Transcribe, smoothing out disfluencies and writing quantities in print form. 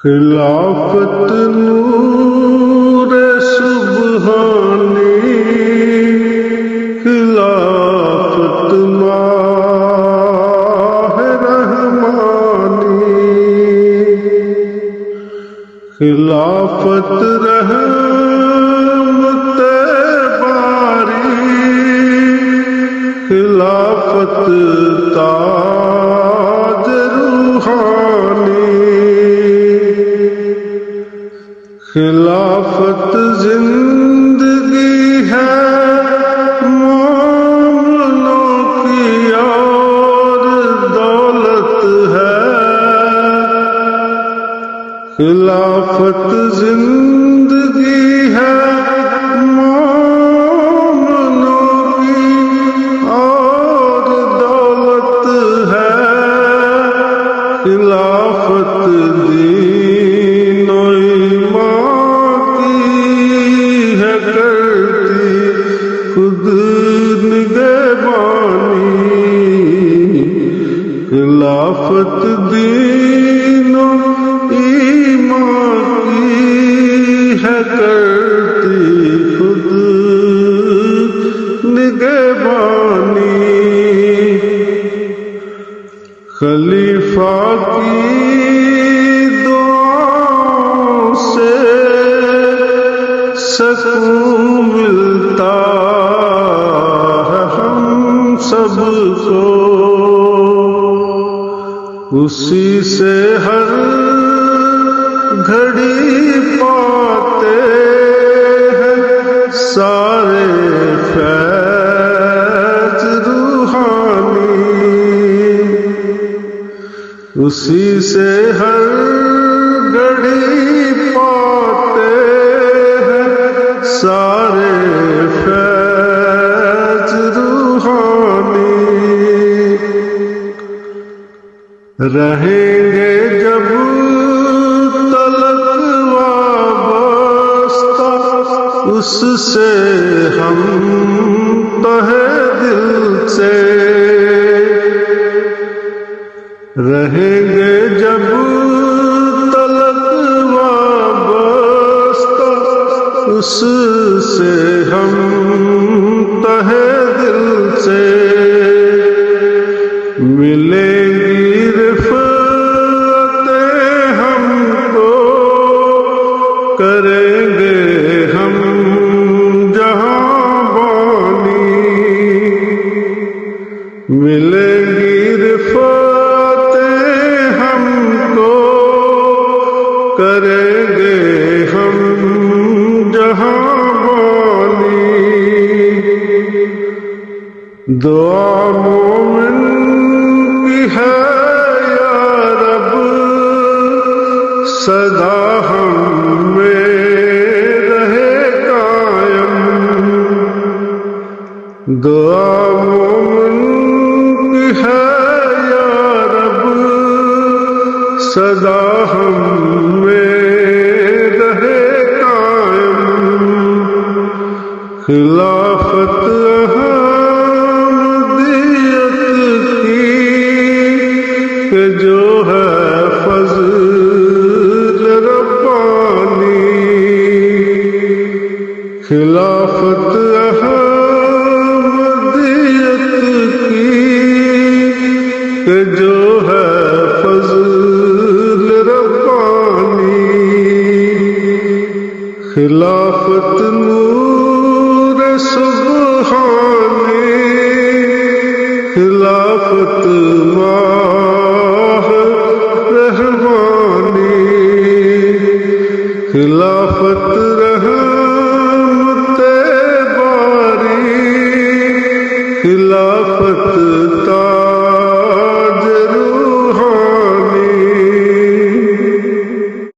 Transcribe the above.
خلافت نور سبحانی، خلافت ماہ رحمانی، خلافت رحمت باری، خلافت تاج روحانی، خلافت زندگی ہے مومنوں کی اور دولت ہے، خلافت زندگی ہے مومنوں کی اور دولت ہے، خلافت دین و ایمان کی ہے کرتی خود نگہبانی، خلافت دین و ایمان کی ہے کرتی خود نگہبانی، خلیفہ کی دعاؤں سے سکون ملتا ہے ہم سب کو، اسی سے ہر گھڑی پاتے ہیں سارے فیض روحانی، اسی سے ہر گھڑی پاتے ہیں سارے فیض روحانی، رہیں گے جب تلک وابستہ اس سے ہم تہہ دل سے، رہیں گے جب تلک وابستہ اس سے ہم تہہ دل سے، ملیں گی رفعتیں ہم کو، کریں گے ہم جہاں بانی، ملیں گی رفعتیں ہم کو، کریں گے ہم جہاں بانی، دعا مومن کی ہے یا رب صدا ہم میں رہے قائم، دعا مومن کی ہے یا رب صدا ہم میں رہے قائم، خلافت احمدیت کی کہ جو ہے فضل ربانی، خلافت احمدیت کی کہ جو ہے فضل ربانی، خلافت نور سبحانی، خلافت ماہ رحمانی، خلافت رحمت باری، خلافت